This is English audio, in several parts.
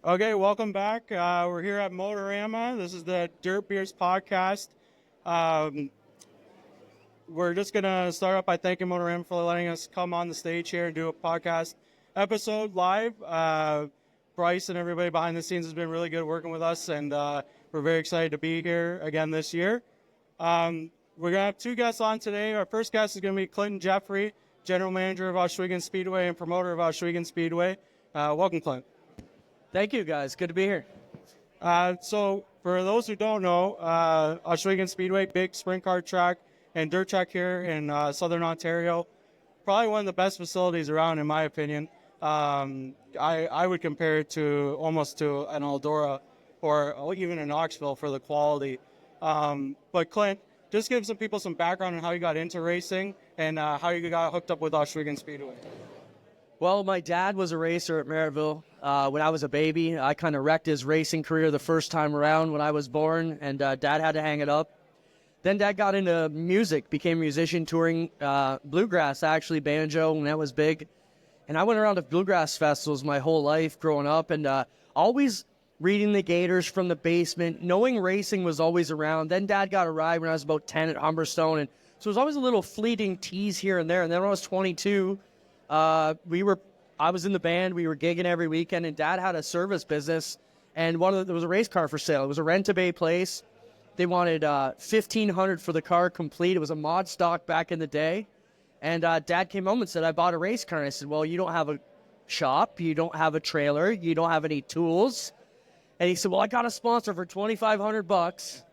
Okay, welcome back. We're here at Motorama. This is the Dirt Beers podcast. Um, we're just going to start off by thanking Motorama for letting us come on the stage here and do a podcast episode live. Bryce and everybody behind the scenes has been really good working with us, and we're very excited to be here again this year. We're going to have two guests on today. Our first guest is going to be Clinton Jeffrey, General Manager of Ohsweken Speedway and promoter of Ohsweken Speedway. Welcome, Clint. Thank you, guys. Good to be here. So for those who don't know, Ohsweken Speedway, big sprint car track and dirt track here in Southern Ontario. Probably one of the best facilities around, in my opinion. I would compare it to almost to an Eldora or even an Knoxville for the quality. But Clint, just give some people some background on how you got into racing and how you got hooked up with Ohsweken Speedway. Well, my dad was a racer at Merrittville when I was a baby. I kind of wrecked his racing career the first time around when I was born, and Dad had to hang it up. Then Dad got into music, became a musician, touring bluegrass, actually, banjo, and that was big. And I went around to bluegrass festivals my whole life growing up, and always reading the Gators from the basement, knowing racing was always around. Then Dad got a ride when I was about 10 at Humberstone, and so it was always a little fleeting tease here and there. And then when I was 22, I was in the band. We were gigging every weekend, and Dad had a service business, and there was a race car for sale. It was a rent-a-bay place. They wanted $1,500 for the car complete. It was a mod stock back in the day, and Dad came home and said, "I bought a race car." And I said, "Well, you don't have a shop, you don't have a trailer, you don't have any tools." And he said, "Well, I got a sponsor for $2,500.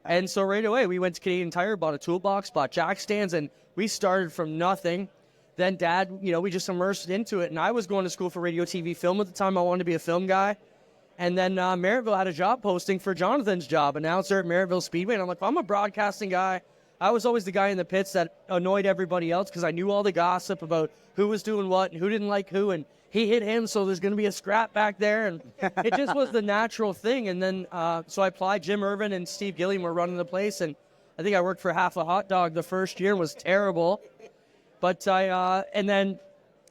And so right away, we went to Canadian Tire, bought a toolbox, bought jack stands, and we started from nothing. Then Dad, we just immersed into it. And I was going to school for radio, TV, film at the time. I wanted to be a film guy. And then Merrittville had a job posting for Jonathan's job, announcer at Merrittville Speedway. And I'm like, well, I'm a broadcasting guy. I was always the guy in the pits that annoyed everybody else because I knew all the gossip about who was doing what and who didn't like who. And he hit him, so there's going to be a scrap back there. And it just was the natural thing. And then so I applied. Jim Irvin and Steve Gilliam were running the place. And I think I worked for half a hot dog the first year. It was terrible. But and then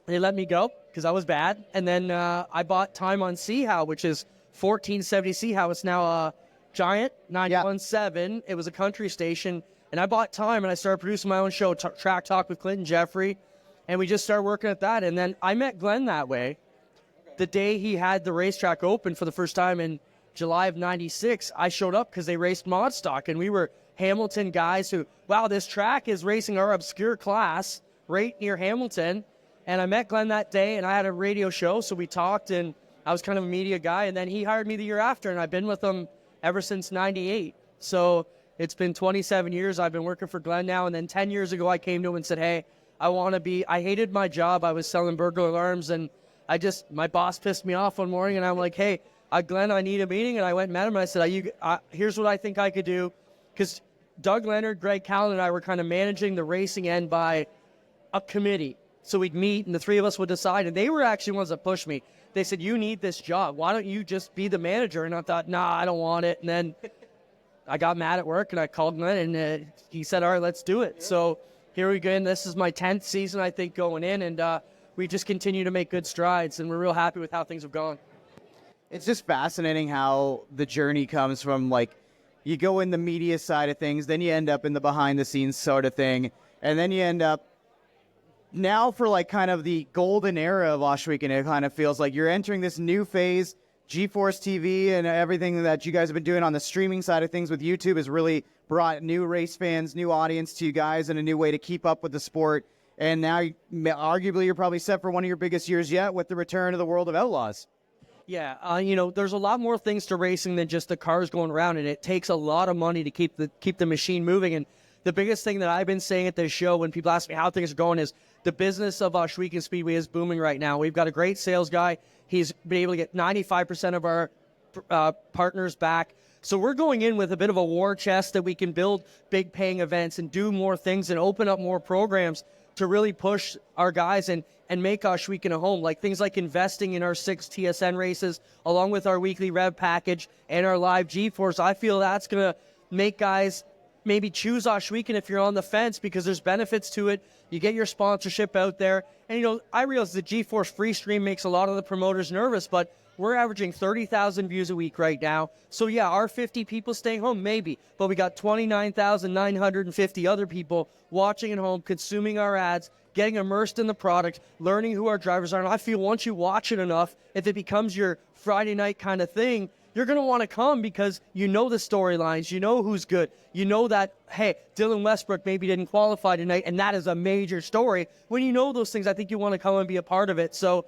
they let me go because I was bad. And then I bought time on Seahow, which is 1470 Seahow. It's now a Giant 917. It was a country station. And I bought time, and I started producing my own show, Track Talk with Clinton Jeffrey. And we just started working at that. And then I met Glenn that way. The day he had the racetrack open for the first time in July of 96, I showed up because they raced mod stock. And we were Hamilton guys who, wow, this track is racing our obscure class right near Hamilton. And I met Glenn that day, and I had a radio show, so we talked, and I was kind of a media guy, and then he hired me the year after, and I've been with him ever since 98. So it's been 27 years I've been working for Glenn now, and then 10 years ago I came to him and said, hey, I hated my job. I was selling burglar alarms, and my boss pissed me off one morning, and I'm like, hey, Glenn, I need a meeting, and I went and met him, and I said, here's what I think I could do, because Doug Leonard, Greg Callan, and I were kind of managing the racing end by a committee. So we'd meet, and the three of us would decide, and they were actually ones that pushed me. They said, you need this job. Why don't you just be the manager? And I thought, nah, I don't want it. And then I got mad at work, and I called Glenn, and he said, all right, let's do it. So here we go. And this is my 10th season, I think, going in, and we just continue to make good strides, and we're real happy with how things have gone. It's just fascinating how the journey comes from, like, you go in the media side of things, then you end up in the behind-the-scenes sort of thing, and then you end up now for like kind of the golden era of Ohsweken. It kind of feels like you're entering this new phase. GeForce TV and everything that you guys have been doing on the streaming side of things with YouTube has really brought new race fans, new audience to you guys, and a new way to keep up with the sport. And now, arguably, you're probably set for one of your biggest years yet with the return of the World of Outlaws. Yeah, there's a lot more things to racing than just the cars going around, and it takes a lot of money to keep the machine moving. And the biggest thing that I've been saying at this show when people ask me how things are going is the business of Ohsweken Speedway is booming right now. We've got a great sales guy. He's been able to get 95% of our partners back. So we're going in with a bit of a war chest that we can build big paying events and do more things and open up more programs to really push our guys and make Ohsweken a home. Like things like investing in our 6 TSN races, along with our weekly rev package and our live GeForce. I feel that's going to make guys maybe choose Oshweekend if you're on the fence, because there's benefits to it. You get your sponsorship out there. And, I realize the GeForce free stream makes a lot of the promoters nervous, but we're averaging 30,000 views a week right now. So, yeah, are 50 people staying home? Maybe. But we got 29,950 other people watching at home, consuming our ads, getting immersed in the product, learning who our drivers are. And I feel once you watch it enough, if it becomes your Friday night kind of thing, you're going to want to come because you know the storylines, you know who's good, you know that, hey, Dylan Westbrook maybe didn't qualify tonight, and that is a major story. When you know those things, I think you want to come and be a part of it. So,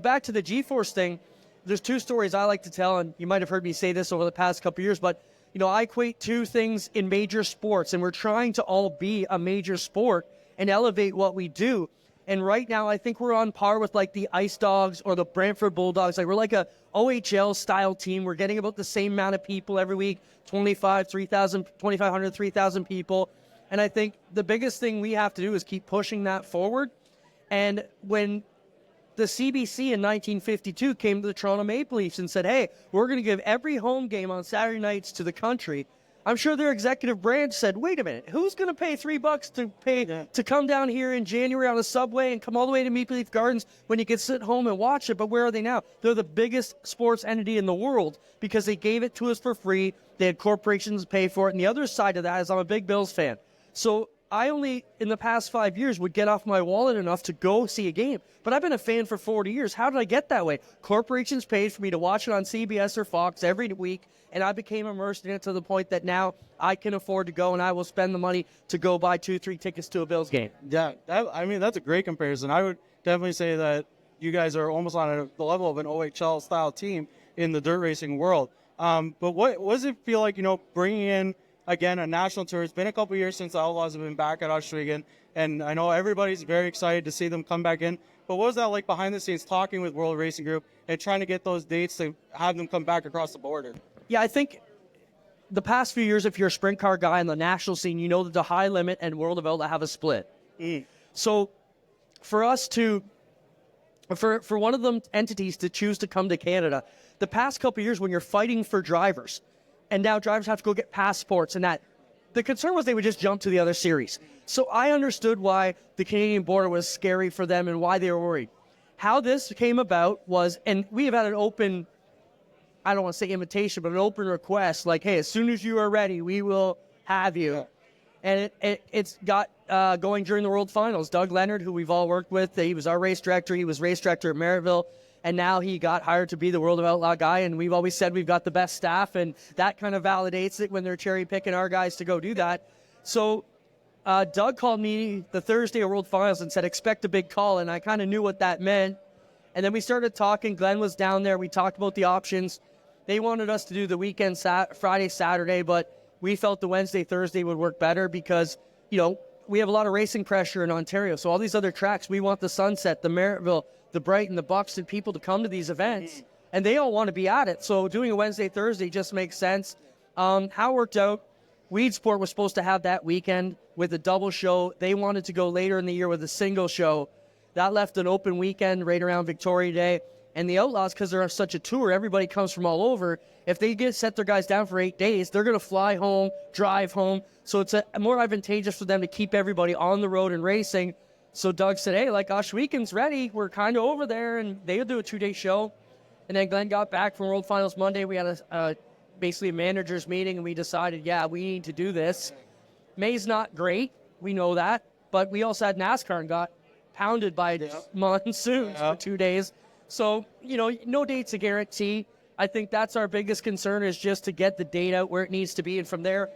back to the GeForce thing, there's two stories I like to tell, and you might have heard me say this over the past couple of years, but, I equate two things in major sports, and we're trying to all be a major sport and elevate what we do. And right now, I think we're on par with like the Ice Dogs or the Brantford Bulldogs. Like we're like a OHL style team. We're getting about the same amount of people every week, 2,500, 3,000 people. And I think the biggest thing we have to do is keep pushing that forward. And when the CBC in 1952 came to the Toronto Maple Leafs and said, hey, we're going to give every home game on Saturday nights to the country, I'm sure their executive branch said, wait a minute, who's going to pay $3 to come down here in January on a subway and come all the way to Maple Leaf Gardens when you can sit home and watch it? But where are they now? They're the biggest sports entity in the world because they gave it to us for free. They had corporations pay for it. And the other side of that is I'm a big Bills fan. So I only, in the past 5 years, would get off my wallet enough to go see a game. But I've been a fan for 40 years. How did I get that way? Corporations paid for me to watch it on CBS or Fox every week, and I became immersed in it to the point that now I can afford to go, and I will spend the money to go buy 2-3 tickets to a Bills game. Yeah, that's a great comparison. I would definitely say that you guys are almost on the level of an OHL-style team in the dirt racing world. But what does it feel like, bringing in, again, a national tour? It's been a couple years since the Outlaws have been back at Oshweekend, and I know everybody's very excited to see them come back in. But what was that like behind the scenes, talking with World Racing Group and trying to get those dates to have them come back across the border? Yeah, I think the past few years, if you're a sprint car guy on the national scene, you know that the High Limit and World of Outlaw have a split. So for us to, for one of them entities to choose to come to Canada, the past couple of years when you're fighting for drivers, and now drivers have to go get passports and that, the concern was they would just jump to the other series. So I understood why the Canadian border was scary for them and why they were worried. How this came about was, and we have had an open, I don't want to say invitation, but an open request, like, hey, as soon as you are ready, we will have you. Yeah. And it's got going during the World Finals. Doug Leonard, who we've all worked with, he was our race director. He was race director at Merrittville. And now he got hired to be the World of Outlaw guy, and we've always said we've got the best staff, and that kind of validates it when they're cherry-picking our guys to go do that. So Doug called me the Thursday of World Finals and said, expect a big call, and I kind of knew what that meant. And then we started talking. Glenn was down there. We talked about the options. They wanted us to do the weekend, Friday, Saturday, but we felt the Wednesday, Thursday would work better because, we have a lot of racing pressure in Ontario. So all these other tracks, we want the Sunset, the Merrittville, the Brighton, the Buxton people to come to these events, and they all want to be at it. So doing a Wednesday, Thursday just makes sense. How it worked out, Weedsport was supposed to have that weekend with a double show. They wanted to go later in the year with a single show. That left an open weekend right around Victoria Day. And the Outlaws, because they're such a tour, everybody comes from all over. If they set their guys down for 8 days, they're going to fly home, drive home. So it's more advantageous for them to keep everybody on the road and racing. So Doug said, hey, like Oshweekend's ready. We're kind of over there, and they'll do a 2-day show. And then Glenn got back from World Finals Monday. We had basically a manager's meeting, and we decided, yeah, we need to do this. May's not great. We know that. But we also had NASCAR and got pounded by monsoons for 2 days. So, no date's a guarantee. I think that's our biggest concern, is just to get the date out where it needs to be. And from there,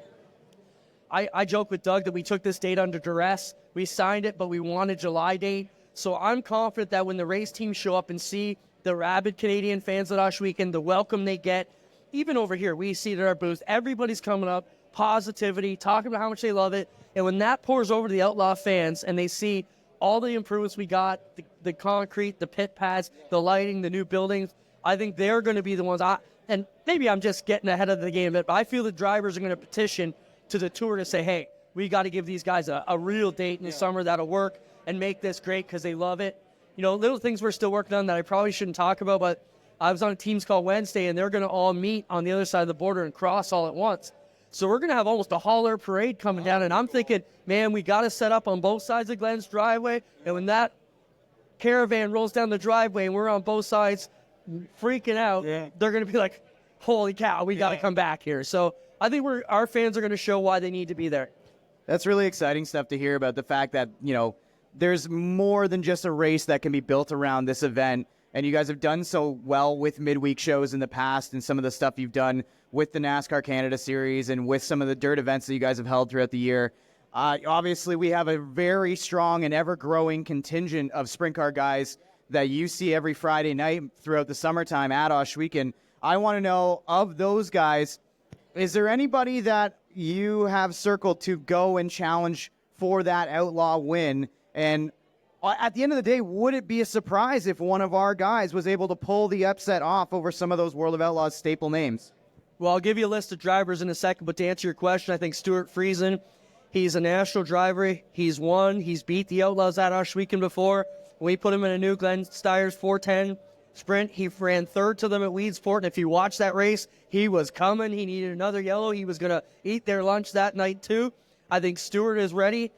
I joke with Doug that we took this date under duress. We signed it, but we want a July date. So I'm confident that when the race teams show up and see the rabid Canadian fans at Oshweekend, the welcome they get, even over here, we see it at our booth, everybody's coming up, positivity, talking about how much they love it. And when that pours over to the Outlaw fans and they see all the improvements we got, the concrete, the pit pads, the lighting, the new buildings, I think they're going to be the ones. And maybe I'm just getting ahead of the game, but I feel the drivers are going to petition to the tour to say, hey, we got to give these guys a real date in the summer that'll work and make this great because they love it. Little things we're still working on that I probably shouldn't talk about, but I was on a Teams call Wednesday, and they're going to all meet on the other side of the border and cross all at once. So we're going to have almost a hauler parade coming down. And I'm thinking, man, we got to set up on both sides of Glenn's driveway. And when that caravan rolls down the driveway and we're on both sides freaking out, they're going to be like, holy cow, we got to come back here. So I think our fans are going to show why they need to be there. That's really exciting stuff to hear about the fact that, there's more than just a race that can be built around this event. And you guys have done so well with midweek shows in the past and some of the stuff you've done with the NASCAR Canada Series and with some of the dirt events that you guys have held throughout the year. Obviously, we have a very strong and ever-growing contingent of sprint car guys that you see every Friday night throughout the summertime at Osh Weekend. I want to know, of those guys, is there anybody that you have circled to go and challenge for that outlaw win? And at the end of the day, would it be a surprise if one of our guys was able to pull the upset off over some of those World of Outlaws staple names? Well, I'll give you a list of drivers in a second, but to answer your question, I think Stuart Friesen, he's a national driver. He's won. He's beat the Outlaws at Osh Weekend before. When we put him in a new Glenn Steyer's 410 sprint, he ran third to them at Weedsport, and if you watch that race, he was coming. He needed another yellow. He was going to eat their lunch that night, too. I think Stewart is ready.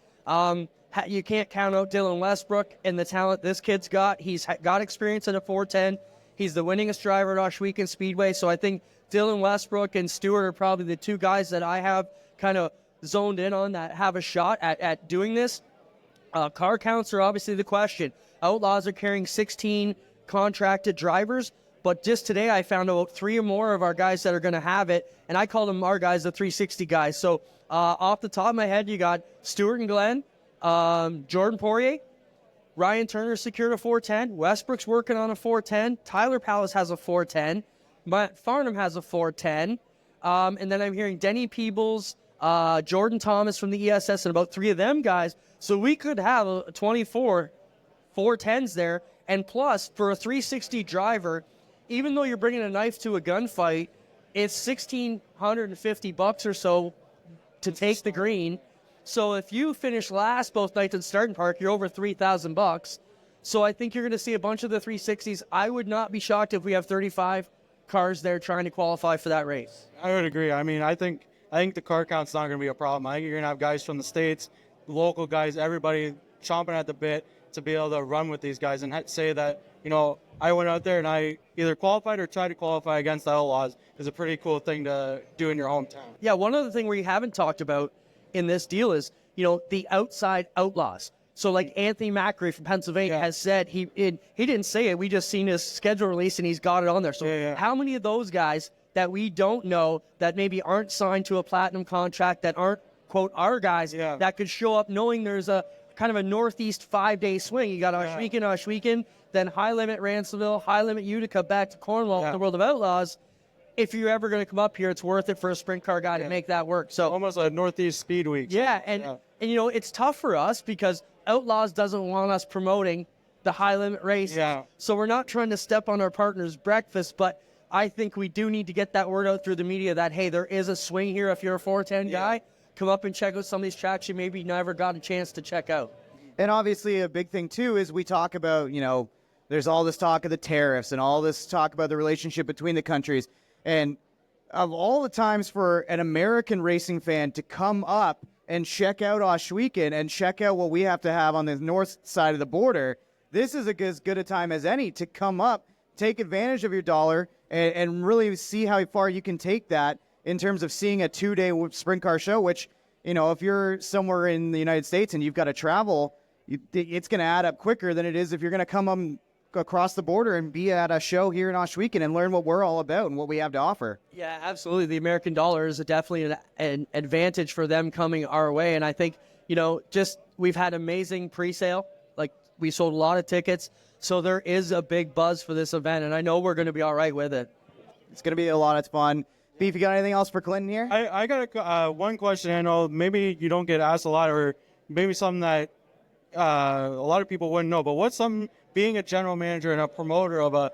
You can't count out Dylan Westbrook and the talent this kid's got. He's got experience in a 410. He's the winningest driver at Osh Weekend Speedway, so I think Dylan Westbrook and Stewart are probably the two guys that I have kind of zoned in on that have a shot at doing this. Car counts are obviously the question. Outlaws are carrying 16 contracted drivers, but just today I found out 3 or more of our guys that are going to have it, and I call them our guys, the 360 guys. So off the top of my head, you got Stewart and Glenn, Jordan Poirier, Ryan Turner secured a 410, Westbrook's working on a 410, Tyler Palace has a 410, Matt Farnham has a 410, and then I'm hearing Denny Peebles, Jordan Thomas from the ESS, and about 3 of them guys. So we could have a 24 410s there. And plus, for a 360 driver, even though you're bringing a knife to a gunfight, it's $1,650 or so to take the green. So if you finish last both nights at Starting Park, you're over $3,000. So I think you're going to see a bunch of the 360s. I would not be shocked if we have 35 cars there trying to qualify for that race. I would agree. I mean, I think the car count's not going to be a problem. I think you're going to have guys from the States, local guys, everybody chomping at the bit to be able to run with these guys and say that, I went out there and I either qualified or tried to qualify against the Outlaws is a pretty cool thing to do in your hometown. Yeah, one other thing we haven't talked about in this deal is, the outside Outlaws. So like Anthony Macri from Pennsylvania has said, he didn't say it, we just seen his schedule release and he's got it on there. So how many of those guys that we don't know that maybe aren't signed to a platinum contract, that aren't, quote, our guys, that could show up knowing there's a kind of a northeast 5-day swing. You got Osh Weekend, then High Limit Ransomville, High Limit Utica, back to Cornwall, the World of Outlaws. If you're ever going to come up here, it's worth it for a sprint car guy to make that work. So almost a Northeast Speed Week. Yeah, and it's tough for us because Outlaws doesn't want us promoting the High Limit race. Yeah. So we're not trying to step on our partner's breakfast, but I think we do need to get that word out through the media that, hey, there is a swing here. If you're a 410 guy, come up and check out some of these tracks you maybe never got a chance to check out. And obviously a big thing, too, is we talk about, there's all this talk of the tariffs and all this talk about the relationship between the countries. And of all the times for an American racing fan to come up and check out Osh Weekend and check out what we have to have on the north side of the border, this is as good a time as any to come up, take advantage of your dollar, and really see how far you can take that in terms of seeing a 2-day sprint car show, which, if you're somewhere in the United States and you've got to travel, it's going to add up quicker than it is if you're going to come across the border and be at a show here in Osh Weekend and learn what we're all about and what we have to offer. Yeah, absolutely. The American dollar is definitely an advantage for them coming our way. And I think, we've had amazing pre-sale. Like, we sold a lot of tickets. So there is a big buzz for this event, and I know we're going to be all right with it. It's going to be a lot of fun. Beef, you got anything else for Clinton here? I got one question. I know maybe you don't get asked a lot, or maybe something that a lot of people wouldn't know, but what's something, being a general manager and a promoter of a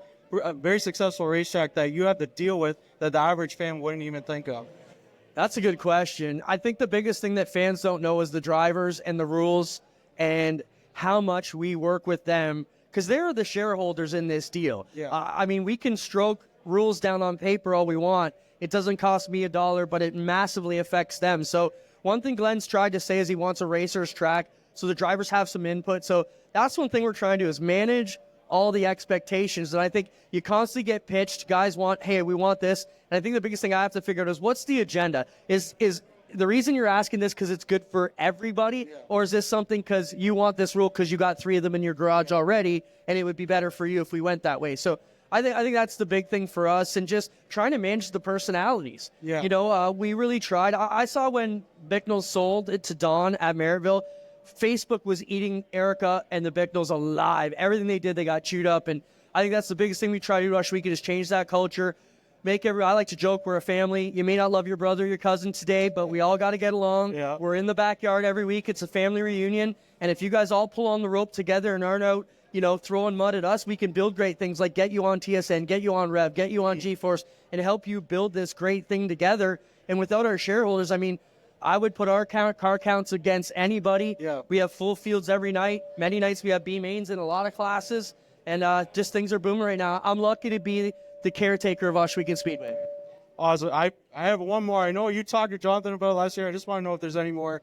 very successful racetrack, that you have to deal with that the average fan wouldn't even think of? That's a good question. I think the biggest thing that fans don't know is the drivers and the rules and how much we work with them, because they're the shareholders in this deal. Yeah. I mean, we can stroke rules down on paper all we want. It doesn't cost me $1, but it massively affects them. So one thing Glenn's tried to say is he wants a racer's track so the drivers have some input. So that's one thing we're trying to do is manage all the expectations. And I think you constantly get pitched. Guys want, hey, we want this. And I think the biggest thing I have to figure out is what's the agenda? Is the reason you're asking this because it's good for everybody? Or is this something because you want this rule because you got 3 of them in your garage already and it would be better for you if we went that way? So I think that's the big thing for us, and just trying to manage the personalities. Yeah. You know, we really tried. I saw when Bicknell sold it to Don at Merrittville, Facebook was eating Erica and the Bicknells alive. Everything they did, they got chewed up. And I think that's the biggest thing we try to do Rush Weekend is change that culture. I like to joke we're a family. You may not love your brother or your cousin today, but we all got to get along. Yeah. We're in the backyard every week. It's a family reunion. And if you guys all pull on the rope together and aren't out, you know, throwing mud at us, we can build great things like get you on TSN, get you on Rev, get you on G-Force, and help you build this great thing together. And without our shareholders, I mean, I would put our car counts against anybody. Yeah. We have full fields every night. Many nights we have B mains in a lot of classes, and just things are booming right now. I'm lucky to be the caretaker of Osh Weekend Speedway. Awesome. I have one more. I know you talked to Jonathan about it last year. I just want to know if there's any more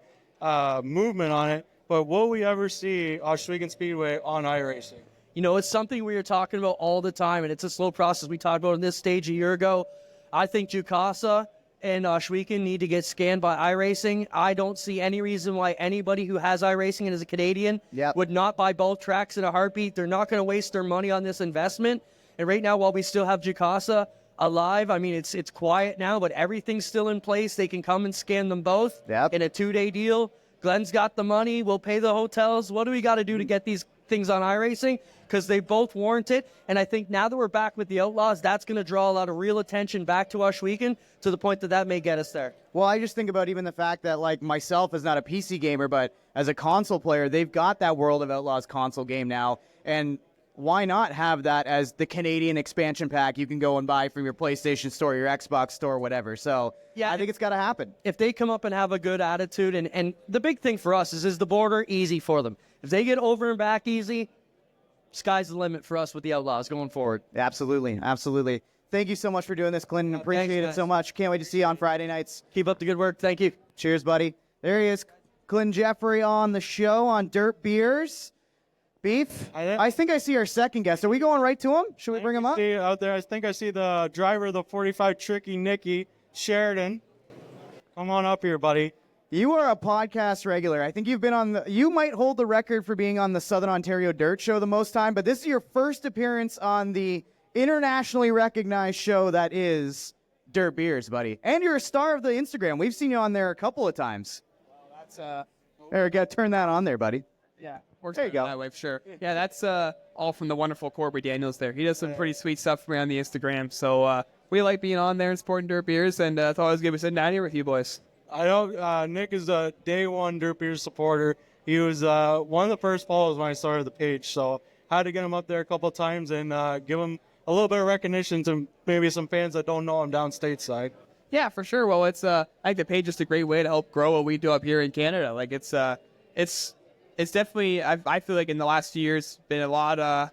movement on it. But will we ever see Oshwegan Speedway on iRacing? You know, it's something we are talking about all the time, and it's a slow process. We talked about on this stage a year ago. I think Jukasa and Oshwegan need to get scanned by iRacing. I don't see any reason why anybody who has iRacing and is a Canadian would not buy both tracks in a heartbeat. They're not going to waste their money on this investment. And right now, while we still have Jukasa alive, I mean, it's quiet now, but everything's still in place. They can come and scan them both in a 2-day deal. Glenn's got the money. We'll pay the hotels. What do we got to do to get these things on iRacing? Because they both warrant it. And I think now that we're back with the Outlaws, that's going to draw a lot of real attention back to Oshwegan to the point that may get us there. Well, I just think about even the fact that, like, myself is not a PC gamer, but as a console player, they've got that World of Outlaws console game now. And why not have that as the Canadian expansion pack you can go and buy from your PlayStation store, your Xbox store, whatever. So yeah, I think it's got to happen. If they come up and have a good attitude, and the big thing for us is the border easy for them. If they get over and back easy, sky's the limit for us with the Outlaws going forward. Absolutely. Absolutely. Thank you so much for doing this, Clinton. Appreciate it so much. Can't wait to see you on Friday nights. Keep up the good work. Thank you. Cheers, buddy. There he is, Clinton Jeffrey on the show on Dirt Beers. Beef, I think I see our second guest. Are we going right to him? Should we bring him up? Out there, I think I see the driver of the 45 Tricky Nicky Sheridan. Come on up here, buddy. You are a podcast regular. I think you've been on you might hold the record for being on the Southern Ontario Dirt Show the most time, but this is your first appearance on the internationally recognized show that is Dirt Beers, buddy. And you're a star of the Instagram. We've seen you on there a couple of times. Well, that's there, go turn that on there, buddy. Yeah, works there you go. that way for sure. Yeah, that's all from the wonderful Corby Daniels there. He does some pretty sweet stuff for me on the Instagram. So we like being on there and supporting Dirt Beers, and it's always good to sit down here with you boys. I know Nick is a day one Dirt Beers supporter. He was one of the first follows when I started the page, so I had to get him up there a couple of times and give him a little bit of recognition to maybe some fans that don't know him down stateside. Yeah, for sure. Well, it's I think the page is a great way to help grow what we do up here in Canada. Like it's definitely, I feel like in the last few years, been a lot,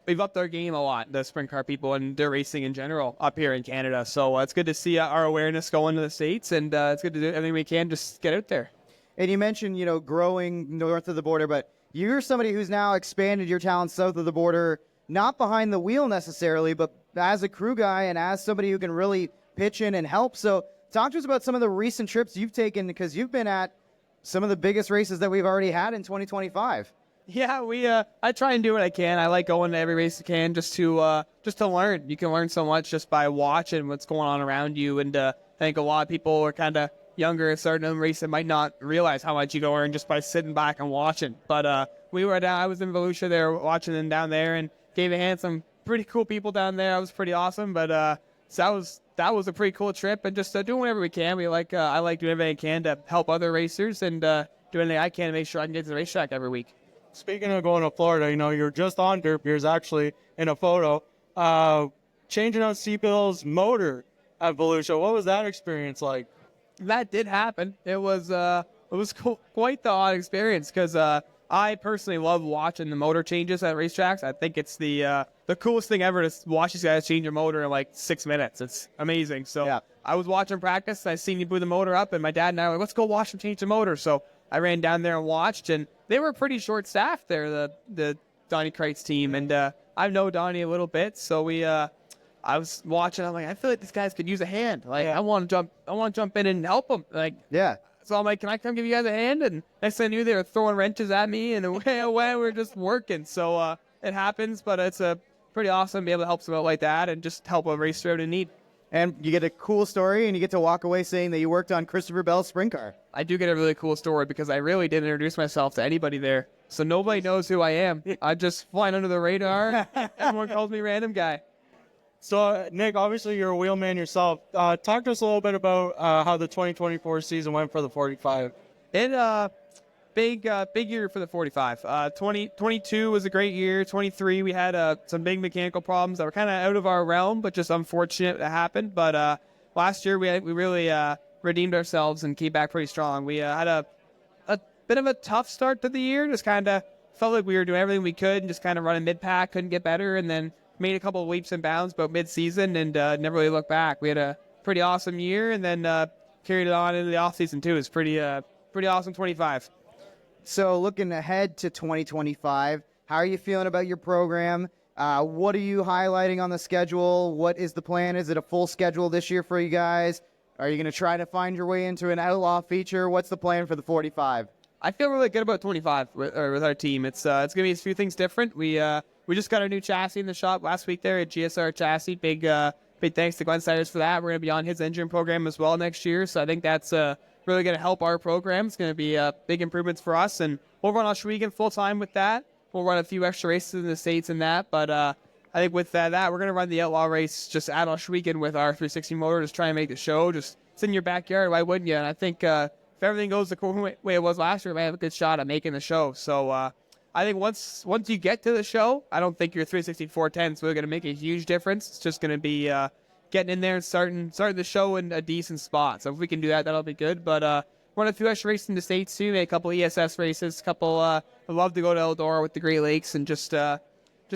we've upped our game a lot, the sprint car people and dirt racing in general up here in Canada. So it's good to see our awareness going to the States, and it's good to do everything we can just get out there. And you mentioned, growing north of the border, but you're somebody who's now expanded your talent south of the border, not behind the wheel necessarily, but as a crew guy and as somebody who can really pitch in and help. So talk to us about some of the recent trips you've taken, because you've been at some of the biggest races that we've already had in 2025. Yeah, I try and do what I can. I like going to every race I can just to learn. You can learn so much just by watching what's going on around you. And I think a lot of people are kind of younger starting to race and might not realize how much you can learn just by sitting back and watching. But we were down. I was in Volusia there watching them down there and gave a hand some pretty cool people down there. It was pretty awesome. But so that was a pretty cool trip, and just doing whatever we can. I like doing everything I can to help other racers, and do anything I can to make sure I can get to the racetrack every week. Speaking of going to Florida, you're just on Dirt Beers actually in a photo. Changing out Seabill's motor at Volusia. What was that experience like? That did happen. It was quite the odd experience because I personally love watching the motor changes at racetracks. I think it's the coolest thing ever to watch these guys change a motor in like 6 minutes. It's amazing. So Yeah. I was watching practice. I seen you blew the motor up, and my dad and I were like, let's go watch them change the motor. So I ran down there and watched, and they were pretty short-staffed there, the Donnie Kreitz team. And I know Donnie a little bit, so I was watching. I'm like, I feel like these guys could use a hand. Like, I want to jump in and help them. Like, Yeah. so I'm like, can I come give you guys a hand? And next thing I knew, they were throwing wrenches at me, and away we were just working. So it happens, but it's pretty awesome to be able to help someone out like that and just help a racer out in need. And you get a cool story, and you get to walk away saying that you worked on Christopher Bell's sprint car. I do get a really cool story because I really didn't introduce myself to anybody there. So nobody knows who I am. I'm just flying under the radar. Everyone calls me random guy. So, Nick, obviously you're a wheelman yourself. Talk to us a little bit about how the 2024 season went for the 45. Big year for the 45. 2022 was a great year. 23 we had some big mechanical problems that were kind of out of our realm, but just unfortunate that happened. But last year we really redeemed ourselves and came back pretty strong. We had a bit of a tough start to the year. Just kind of felt like we were doing everything we could and just kind of running mid-pack, couldn't get better, and then made a couple of leaps and bounds about mid-season and never really looked back. We had a pretty awesome year and then carried it on into the off-season too. It's pretty awesome 25. So looking ahead to 2025, how are you feeling about your program? What are you highlighting on the schedule? What is the plan? Is it a full schedule this year for you guys? Are you going to try to find your way into an outlaw feature? What's the plan for the 45? I feel really good about 25 with our team. It's going to be a few things different. We just got our new chassis in the shop last week there at GSR Chassis. Big thanks to Glenn Siders for that. We're going to be on his engine program as well next year. So I think that's really going to help our program. It's going to be big improvements for us. And we'll run Oshwegan full-time with that. We'll run a few extra races in the States and that. But I think with that, we're going to run the Outlaw race just at Oshwegan with our 360 motor, just try and make the show. Just it's in your backyard. Why wouldn't you? And I think if everything goes the way it was last year, we might have a good shot at making the show. So I think once you get to the show, I don't think your 360 410 is really going to make a huge difference. It's just going to be getting in there and starting the show in a decent spot. So if we can do that, that'll be good. But run a few extra races in the States too. Make a couple ESS races. I'd love to go to Eldora with the Great Lakes and just go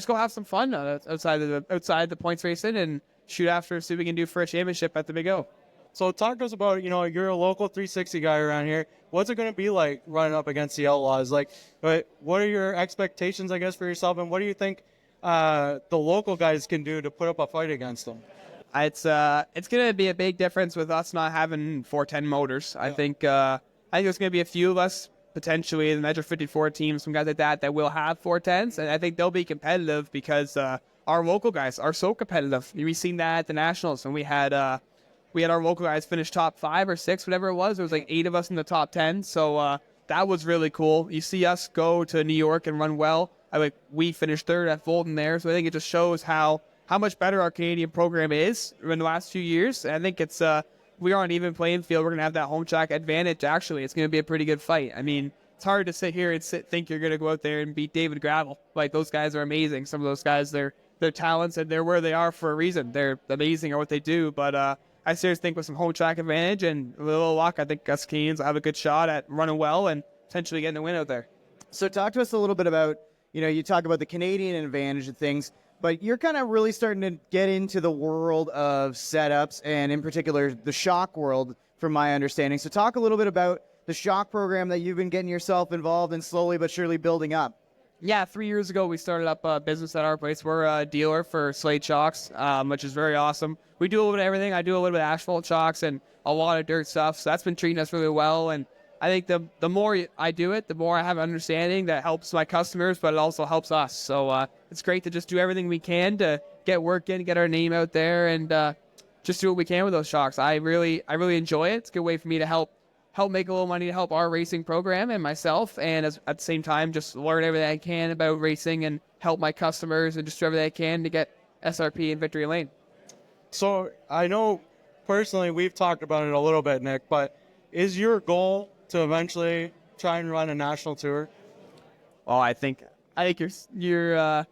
have some fun outside the points racing and shoot after, see what we can do for a championship at the Big O. So talk to us about, you're a local 360 guy around here. What's it going to be like running up against the Outlaws? Like, what are your expectations, I guess, for yourself, and what do you think the local guys can do to put up a fight against them? It's going to be a big difference with us not having 410 motors. Yeah. I think there's going to be a few of us potentially in the Measure 54 team, some guys like that will have 410s, and I think they'll be competitive because our local guys are so competitive. We've seen that at the Nationals, and we had our local guys finish top 5 or 6, whatever it was. There was like 8 of us in the top 10, so that was really cool. You see us go to New York and run well. We finished 3rd at Fulton there, so I think it just shows how much better our Canadian program is in the last few years. And I think we are on an even playing field. We're going to have that home track advantage, actually. It's going to be a pretty good fight. I mean, it's hard to sit here and think you're going to go out there and beat David Gravel. Like, those guys are amazing. Some of those guys, they're talents, and they're where they are for a reason. They're amazing at what they do. But I seriously think with some home track advantage and a little luck, I think us Canadians will have a good shot at running well and potentially getting a win out there. So talk to us a little bit about, you talk about the Canadian advantage of things, but you're kind of really starting to get into the world of setups and in particular the shock world from my understanding. So talk a little bit about the shock program that you've been getting yourself involved in slowly but surely building up. Yeah, 3 years ago we started up a business at our place. We're a dealer for Slate shocks, which is very awesome. We do a little bit of everything. I do a little bit of asphalt shocks and a lot of dirt stuff, so that's been treating us really well. And I think the more I do it, the more I have an understanding that helps my customers, but it also helps us. So it's great to just do everything we can to get work in, get our name out there, and just do what we can with those shocks. I really enjoy it. It's a good way for me to help make a little money to help our racing program and myself, and at the same time just learn everything I can about racing and help my customers and just do everything I can to get SRP in Victory Lane. So I know personally we've talked about it a little bit, Nick, but is your goal to eventually try and run a national tour? Oh, I think you're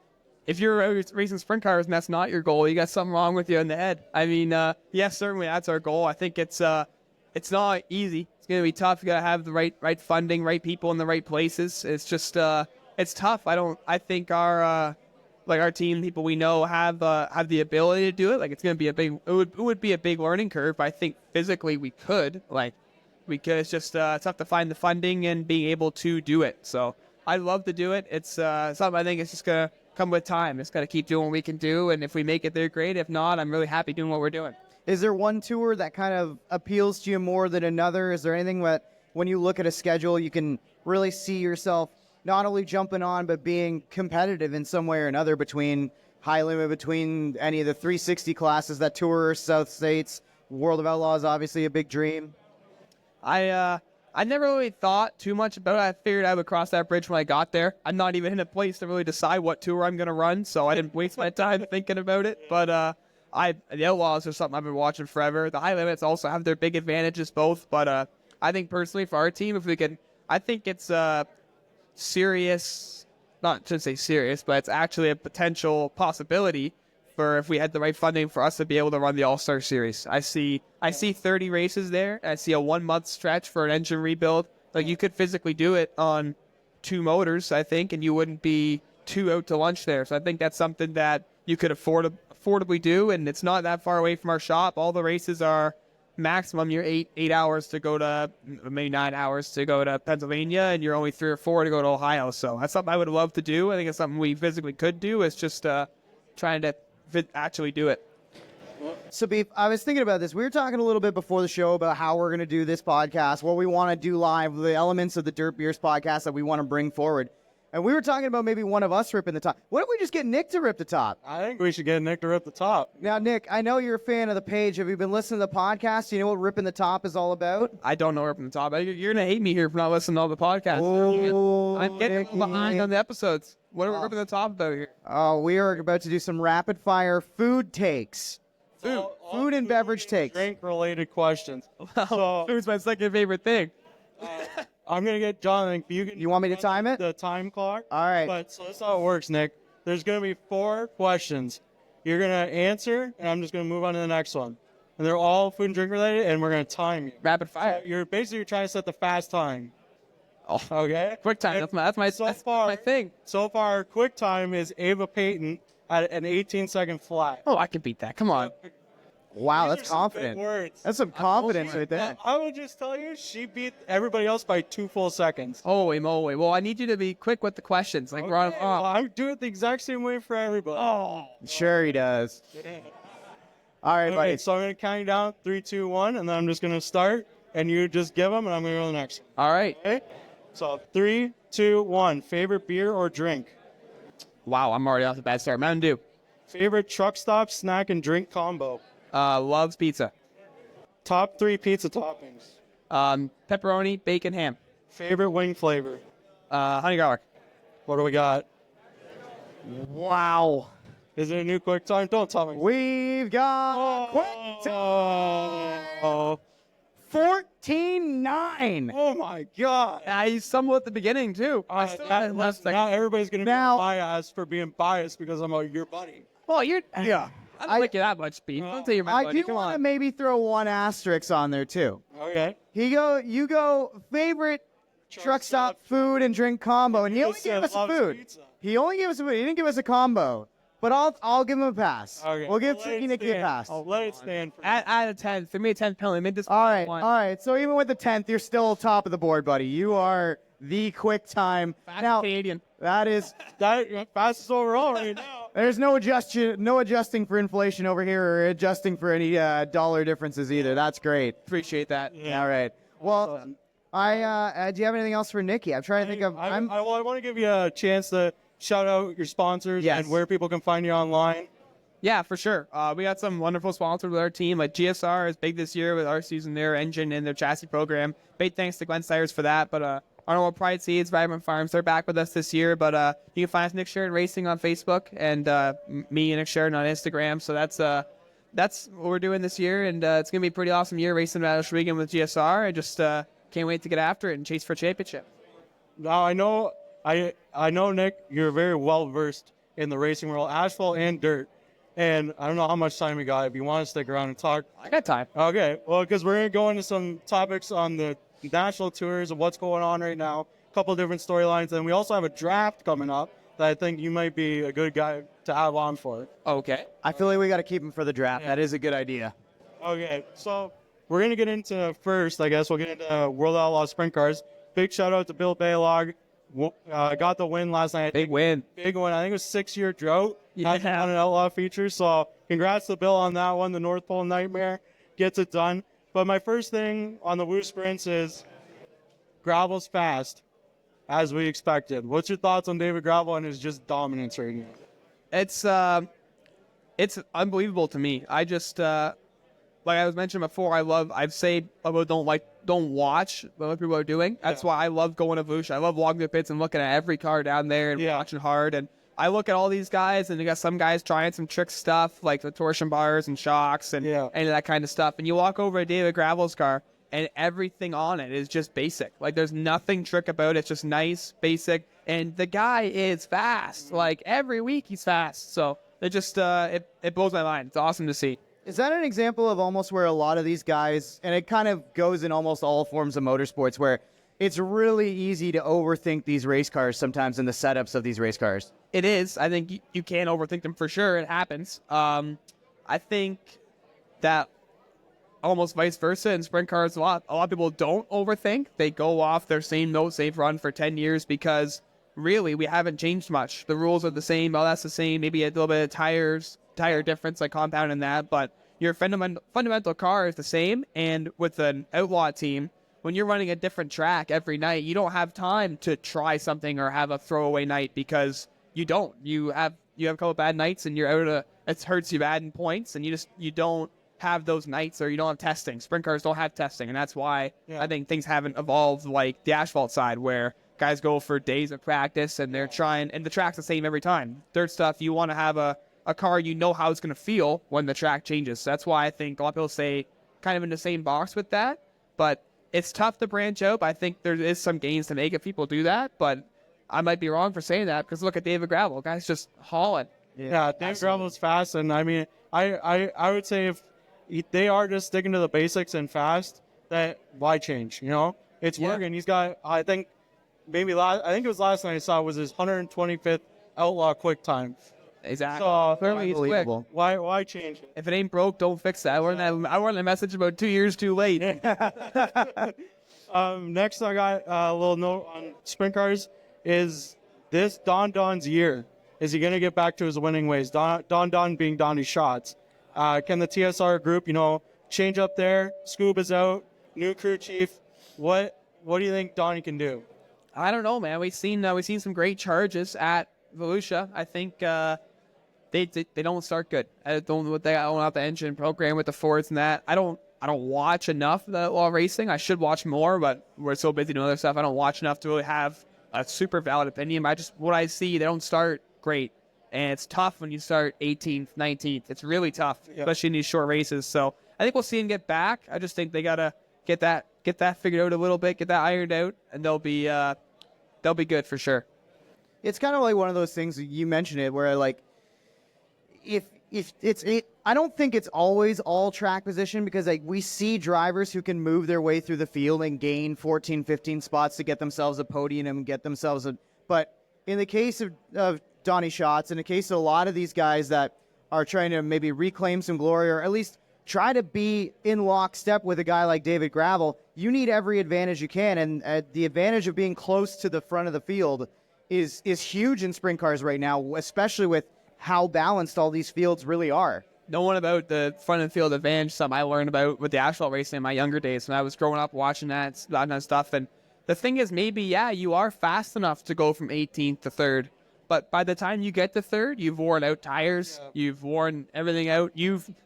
if you're racing sprint cars and that's not your goal, you got something wrong with you in the head. I mean, yes, certainly that's our goal. I think it's it's not easy. It's gonna be tough. You gotta have the right funding, right people in the right places. It's just it's tough. I think our team, people we know have the ability to do it. Like it's gonna be it would be a big learning curve. But I think physically we could. It's just tough to find the funding and being able to do it. So I'd love to do it. It's something I think it's just gonna come with time. It's gotta keep doing what we can do, and if we make it there, great. If not, I'm really happy doing what we're doing. Is there one tour that kind of appeals to you more than another? Is there anything that, when you look at a schedule, you can really see yourself not only jumping on, but being competitive in some way or another between high limit, between any of the 360 classes that tour South States? World of Outlaws, obviously a big dream. I never really thought too much about it. I figured I would cross that bridge when I got there. I'm not even in a place to really decide what tour I'm gonna run, so I didn't waste my time thinking about it. But the Outlaws are something I've been watching forever. The high limits also have their big advantages both. But I think personally for our team, if we can, I think it's serious. Not to say serious, but it's actually a potential possibility for if we had the right funding for us to be able to run the All-Star Series. I see 30 races there. I see a 1 month stretch for an engine rebuild. Like you could physically do it on 2 motors, I think, and you wouldn't be too out to lunch there. So I think that's something that you could affordably do, and it's not that far away from our shop. All the races are maximum. You're 8 hours to go to, maybe 9 hours to go to Pennsylvania, and you're only 3 or 4 to go to Ohio. So that's something I would love to do. I think it's something we physically could do. It's just trying to actually do it. So, Beef, I was thinking about this. We were talking a little bit before the show about how we're going to do this podcast, what we want to do live, the elements of the Dirt Beers podcast that we want to bring forward. And we were talking about maybe one of us ripping the top. Why don't we just get Nick to rip the top? I think we should get Nick to rip the top. Now, Nick, I know you're a fan of the page. Have you been listening to the podcast? Do you know what ripping the top is all about? I don't know ripping the top. You're going to hate me here for not listening to all the podcasts. Oh, I'm getting Nicky. behind on the episodes. What are we ripping the top about here? Oh, we are about to do some rapid fire food takes. Food and beverage takes. Drink-related questions. So Food's my second favorite thing. I'm going to get Jonathan. You want me to time it? The time clock. All right. But so that's how it works, Nick. There's going to be 4 questions. You're going to answer, and I'm just going to move on to the next one. And they're all food and drink related, and we're going to time you. Rapid fire. You're basically trying to set the fast time. Oh, okay. Quick time. And That's my thing. So far, quick time is Ava Payton at an 18-second flat. Oh, I can beat that. Come on. Wow, These that's are some big confident. words. That's some confidence right there. I will just tell you, she beat everybody else by 2 full seconds. Holy moly. Well, I need you to be quick with the questions. Like, Okay, well, I do it the exact same way for everybody. Oh. Sure he does. All right, Okay, buddy. so I'm going to count you down, 3, 2, 1, and then I'm just going to start, and you just give them, and I'm going to go to the next one. All right. Okay? So 3, 2, 1. Favorite beer or drink? Wow, I'm already off the bad start. Mountain Dew. Favorite truck stop, snack, and drink combo? Loves pizza. Top 3 pizza toppings? Pepperoni, bacon, ham. Favorite wing flavor? Honey garlic. What do we got? Wow. Is it a new quick time? Don't tell me. We've got quick time. Oh, 14-9. oh my God. I stumbled at the beginning, too. I still had last second. Now everybody's going to be Now- on my ass for being biased because I'm your buddy. Well, you're... Yeah. I don't like you that much, Pete. Don't say you're my I buddy. do Come want to on. maybe throw one asterisk on there, too. Okay. You go favorite truck stop food and drink combo, and he only He gave said us a loves food. pizza. He only gave us a food. He didn't give us a combo. But I'll give him a pass. Okay. We'll give Let it Tricky Nicky a stand. pass. I'll let it stand for Add a 10. For me, a 10 penalty. Made this All right, one. all right. So even with the 10th, you're still top of the board, buddy. You are the quick time. Fast Now, Canadian. that is, that fastest overall right now. there's no adjusting for inflation over here or adjusting for any dollar differences either. That's great. Appreciate that. All right. Well, do you have anything else for Nikki? I'm trying to think of. I want to give you a chance to shout out your sponsors Yes. and where people can find you online. Yeah, for sure. We got some wonderful sponsors with our team. Like GSR is big this year with our using their engine and their chassis program. Big thanks to Glenn Sires for that. But Arnold Pride Seeds, Vibrant Farms, they're back with us this year. But you can find us Nick Sheridan Racing on Facebook and me and Nick Sheridan on Instagram. So that's what we're doing this year, and it's gonna be a pretty awesome year racing at Oshwegan with GSR. I just can't wait to get after it and chase for a championship. Now I know Nick, you're very well versed in the racing world, asphalt and dirt. And I don't know how much time we got. If you want to stick around and talk. I got time. Okay, well, because we're going to go into some topics on the national tours of what's going on right now, a couple different storylines, and we also have a draft coming up that I think you might be a good guy to have on for. Okay. I feel like we got to keep him for the draft. That is a good idea. Okay, so we're going to get into first, I guess, we'll get into World Outlaw Sprint Cars. Big shout out to Bill Baylog. Got the win last night. Big win. Big one. I think it was 6-year drought Yeah. on an Outlaw feature. So congrats to Bill on that one. The North Pole Nightmare gets it done. But my first thing on the Woo Sprints is Gravel's fast, as we expected. What's your thoughts on David Gravel and his just dominance right now? It's unbelievable to me. I just like I was mentioning before, I've said about don't watch what other people are doing. That's why I love going to Volusia. I love walking the pits and looking at every car down there and watching hard. And I look at all these guys, and you got some guys trying some trick stuff like the torsion bars and shocks and any of that kind of stuff. And you walk over to David Gravel's car, and everything on it is just basic. Like there's nothing trick about it. It's just nice, basic. And the guy is fast. Like every week he's fast. So it just it blows my mind. It's awesome to see. Is that an example of almost where a lot of these guys, and it kind of goes in almost all forms of motorsports, where it's really easy to overthink these race cars sometimes in the setups of these race cars? It is. I think you can overthink them for sure. It happens. I think that almost vice versa in sprint cars. A lot of people don't overthink. They go off their same notes they've run for 10 years because really we haven't changed much. The rules are the same. All that's the same. Maybe a little bit of tire difference, like compounding that, but your fundamental car is the same. And with an outlaw team, when you're running a different track every night, you don't have time to try something or have a throwaway night because you don't. You have a couple bad nights and you're out of it hurts you bad in points, and you don't have those nights, or you don't have testing. Sprint cars don't have testing, and that's why I think things haven't evolved like the asphalt side, where guys go for days of practice and they're trying, and the track's the same every time. Dirt stuff, you want to have a car you know how it's going to feel when the track changes. So that's why I think a lot of people say kind of in the same box with that, but it's tough to branch out. But I think there is some gains to make if people do that, but I might be wrong for saying that because look at David Gravel. Guy's just hauling. Yeah, David Gravel's fast, and I mean, I would say if they are just sticking to the basics and fast, that why change? You know, it's working. He's got, I think it was last night I saw was his 125th Outlaw quick time. Exactly. So clearly he's quick. Why change it? If it ain't broke, don't fix that. I learned a message about 2 years too late. Next, I got a little note on sprint cars. Is this Don's year? Is he going to get back to his winning ways? Don being Donnie Schatz. Can the TSR group, change up there? Scoob is out. New crew chief. What do you think Donnie can do? I don't know, man. We've seen some great charges at Volusia. I think they don't start good. I don't know what they own out the engine program with the Fords and that. I don't watch enough of the Outlaw racing. I should watch more, but we're so busy doing other stuff. I don't watch enough to really have a super valid opinion. What I see, they don't start great. And it's tough when you start 18th, 19th. It's really tough, especially in these short races. So I think we'll see them get back. I just think they gotta get that figured out a little bit, get that ironed out, and they'll be good for sure. It's kind of like one of those things, you mentioned it, where like I don't think it's always all track position, because like we see drivers who can move their way through the field and gain 14, 15 spots to get themselves a podium and get themselves but in the case of Donnie Schatz, in the case of a lot of these guys that are trying to maybe reclaim some glory, or at least try to be in lockstep with a guy like David Gravel, you need every advantage you can, and the advantage of being close to the front of the field is huge in sprint cars right now, especially with how balanced all these fields really are. Knowing about the front of the field advantage, something I learned about with the asphalt racing in my younger days when I was growing up watching that stuff. And the thing is, maybe, you are fast enough to go from 18th to 3rd, but by the time you get to 3rd, you've worn out tires, you've worn everything out.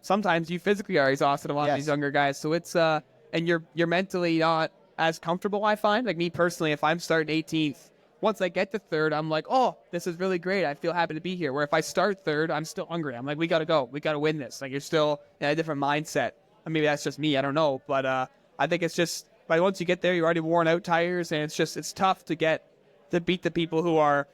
Sometimes you physically are exhausted, a lot of these younger guys. So it's and you're mentally not as comfortable, I find. Like me personally, if I'm starting 18th, once I get to 3rd, I'm like, oh, this is really great. I feel happy to be here. Where if I start 3rd, I'm still hungry. I'm like, we got to go. We got to win this. Like, you're still in a different mindset. And maybe that's just me. I don't know. But I think it's just, once you get there, you're already worn out tires. And it's tough to beat the people who are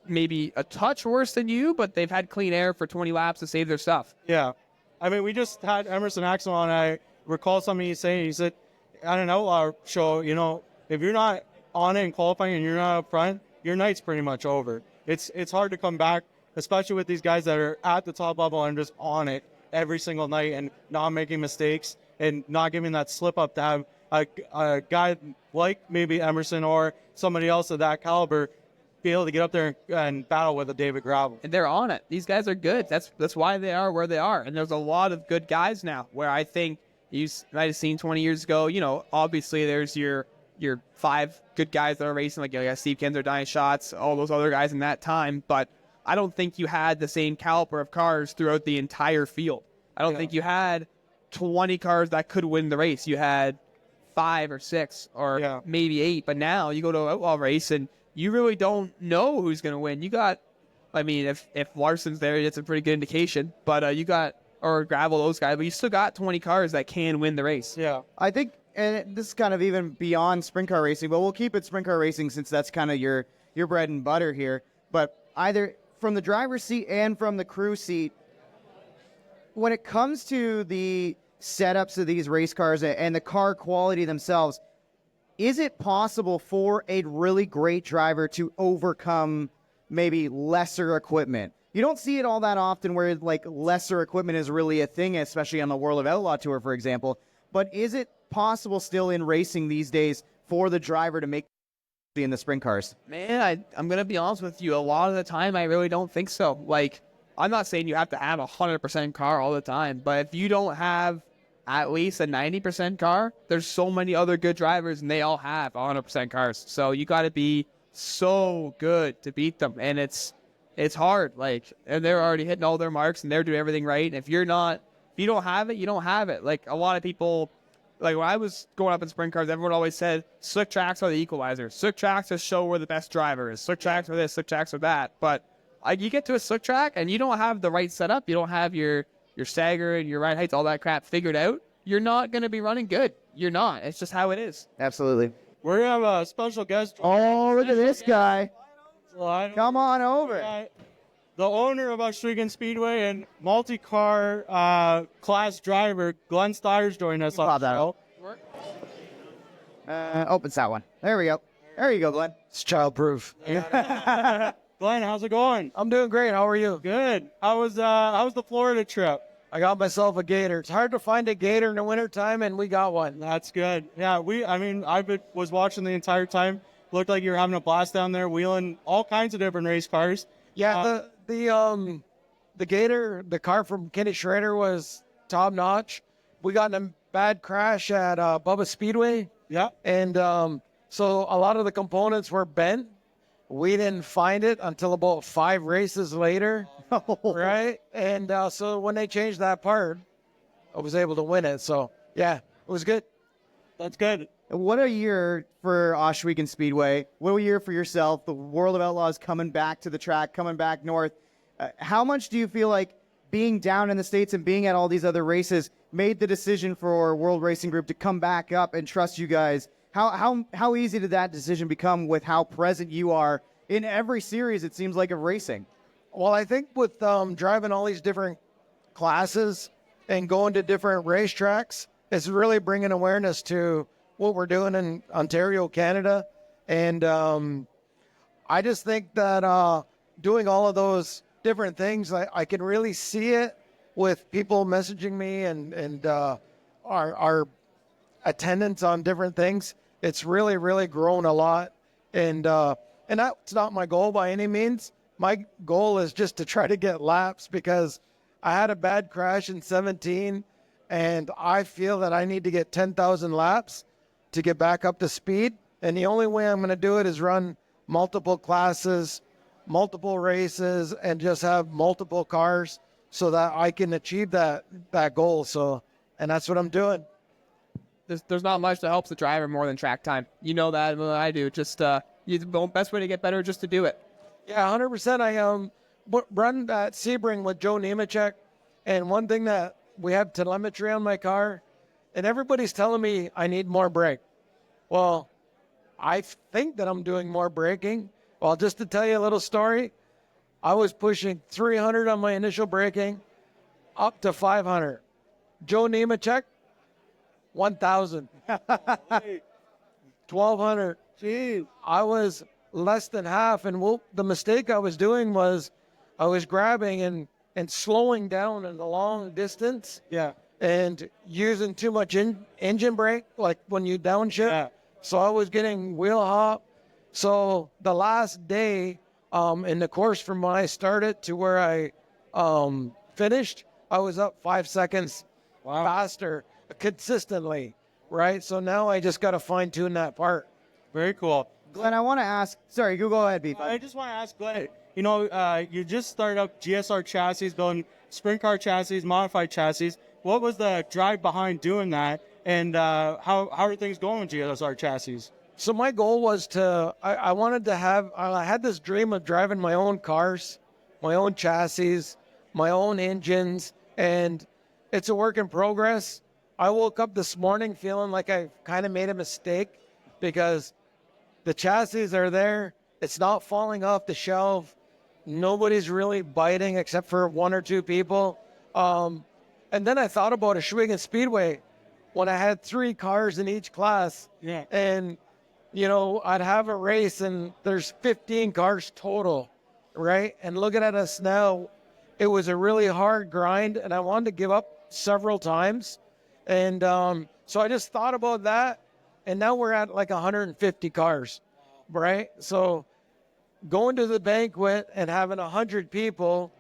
maybe a touch worse than you, but they've had clean air for 20 laps to save their stuff. Yeah. I mean, we just had Emerson Axel on. I recall something he said at an Outlaw show, you know, if you're not on it in qualifying and you're not up front, your night's pretty much over. It's hard to come back, especially with these guys that are at the top level and just on it every single night and not making mistakes and not giving that slip up to have a guy like maybe Emerson or somebody else of that caliber be able to get up there and battle with a David Gravel. And they're on it. These guys are good. That's why they are where they are. And there's a lot of good guys now where I think you might have seen 20 years ago, you know, obviously there's your 5 good guys that are racing, like, you know, Steve Kinzer, Dying Shots, all those other guys in that time. But I don't think you had the same caliber of cars throughout the entire field. I don't think you had 20 cars that could win the race. You had 5 or 6 or maybe 8. But now you go to an Outlaw race and you really don't know who's going to win. You got, I mean, if Larson's there, it's a pretty good indication. But you got, or Gravel, those guys, but you still got 20 cars that can win the race. Yeah. I think, and this is kind of even beyond sprint car racing, but we'll keep it sprint car racing since that's kind of your bread and butter here. But either from the driver's seat and from the crew seat, when it comes to the setups of these race cars and the car quality themselves, is it possible for a really great driver to overcome maybe lesser equipment? You don't see it all that often where like lesser equipment is really a thing, especially on the World of Outlaw Tour, for example. But is it possible still in racing these days for the driver to make in the sprint cars? Man, I'm going to be honest with you. A lot of the time, I really don't think so. Like, I'm not saying you have to have a 100% car all the time, but if you don't have at least a 90% car, there's so many other good drivers, and they all have 100% cars. So you got to be so good to beat them, and it's hard. Like, and they're already hitting all their marks, and they're doing everything right. And if you don't have it, you don't have it. Like, a lot of people, like when I was going up in sprint cars, everyone always said slick tracks are the equalizer. Slick tracks just show where the best driver is. Slick tracks are this, slick tracks are that. But you get to a slick track and you don't have the right setup. You don't have your stagger and your ride heights, all that crap figured out. You're not going to be running good. You're not. It's just how it is. Absolutely. We're going to have a special guest. Oh, look at this guy. Come on over. The owner of Oshwegan Speedway and multi-car class driver, Glenn Steyer's joining us on the show. It's that one. There we go. There you go, Glenn. It's childproof. Glenn, how's it going? I'm doing great. How are you? Good. How was the Florida trip? I got myself a gator. It's hard to find a gator in the wintertime, and we got one. That's good. Yeah, I was watching the entire time. Looked like you were having a blast down there, wheeling all kinds of different race cars. Yeah, the gator, the car from Kenny Schrader was top notch. We got in a bad crash at Bubba Speedway. Yeah. And so a lot of the components were bent. We didn't find it until about 5 races later, right? And so when they changed that part, I was able to win it. So, yeah, it was good. That's good. What a year for Oshwegan Speedway. What a year for yourself. The World of Outlaws coming back to the track, coming back north. How much do you feel like being down in the States and being at all these other races made the decision for World Racing Group to come back up and trust you guys? How easy did that decision become with how present you are in every series, it seems like, of racing? Well, I think with driving all these different classes and going to different racetracks, it's really bringing awareness to what we're doing in Ontario, Canada. And I just think that doing all of those different things, I can really see it with people messaging me and our attendance on different things. It's really, really grown a lot. And that's not my goal by any means. My goal is just to try to get laps because I had a bad crash in 17, and I feel that I need to get 10,000 laps to get back up to speed. And the only way I'm going to do it is run multiple classes, multiple races, and just have multiple cars so that I can achieve that goal. So, and that's what I'm doing. There's not much that helps the driver more than track time. You know that more than I do. Just the best way to get better is just to do it. Yeah, 100%. I run at Sebring with Joe Nemechek, and one thing that we have telemetry on my car, and everybody's telling me I need more brake. Well, I think that I'm doing more braking, Well, just to tell you a little story, I was pushing 300 on my initial braking, up to 500. Joe Nemechek, 1,000. 1,200. Jeez. I was less than half, and the mistake I was doing was I was grabbing and slowing down in the long distance Yeah. and using too much engine brake, like when you downshift. Yeah. So I was getting wheel hop. So the last day in the course from when I started to where I finished, I was up 5 seconds faster consistently, right? So now I just got to fine tune that part. Very cool. Glenn, I want to ask. Sorry, go ahead, Beef. I just want to ask Glenn, you know, you just started up GSR chassis, building sprint car chassis, modified chassis. What was the drive behind doing that? And how are things going with GSR chassis? So my goal was I wanted to I had this dream of driving my own cars, my own chassis, my own engines, and it's a work in progress. I woke up this morning feeling like I kind of made a mistake because the chassis are there. It's not falling off the shelf. Nobody's really biting except for one or two people. And then I thought about Shawinigan Speedway when I had 3 cars in each class. Yeah. And, you know, I'd have a race and there's 15 cars total, right? And looking at us now, it was a really hard grind and I wanted to give up several times. And so I just thought about that. And now we're at like 150 cars, right? So going to the banquet and having 100 people,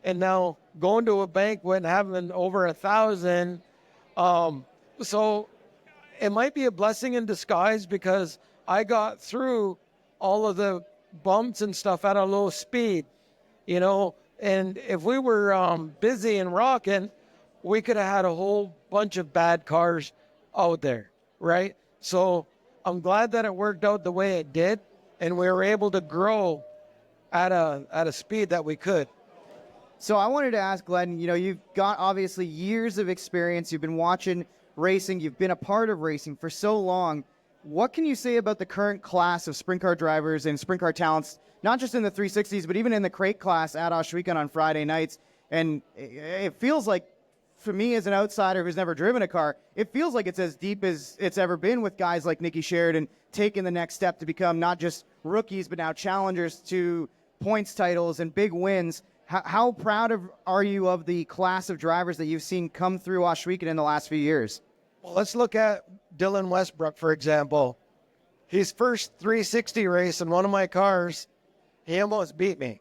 and now going to a banquet and having over 1,000. So it might be a blessing in disguise because I got through all of the bumps and stuff at a low speed, you know. And if we were busy and rocking, we could have had a whole bunch of bad cars out there, right? So I'm glad that it worked out the way it did, and we were able to grow at a speed that we could. So I wanted to ask Glenn, you know, you've got obviously years of experience. You've been watching racing. You've been a part of racing for so long. What can you say about the current class of sprint car drivers and sprint car talents, not just in the 360s, but even in the crate class at Oshweekon on Friday nights? And it feels like, for me as an outsider who's never driven a car, it feels like it's as deep as it's ever been with guys like Nicky Sheridan taking the next step to become not just rookies, but now challengers to points titles and big wins. How proud are you of the class of drivers that you've seen come through Oshweekon in the last few years? Well, let's look at Dylan Westbrook, for example. His first 360 race in one of my cars, he almost beat me.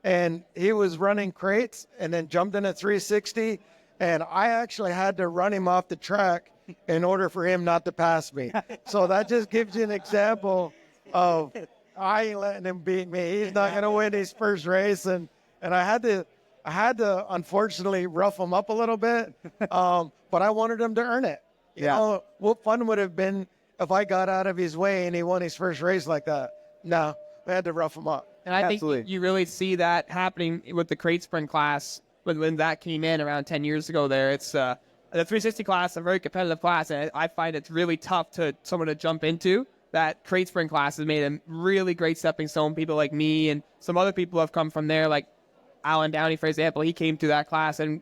And he was running crates and then jumped in a 360, and I actually had to run him off the track in order for him not to pass me. So that just gives you an example of I ain't letting him beat me. He's not going to win his first race. And I had to unfortunately rough him up a little bit, but I wanted him to earn it. You know, what fun would have been if I got out of his way and he won his first race like that? No, I had to rough him up. And I Absolutely. think you really see that happening with the crate sprint class when that came in around 10 years ago there. It's the 360 class, a very competitive class, and I find it's really tough to someone to jump into. That crate sprint class has made a really great stepping stone. People like me and some other people have come from there, like Alan Downey, for example. He came through that class and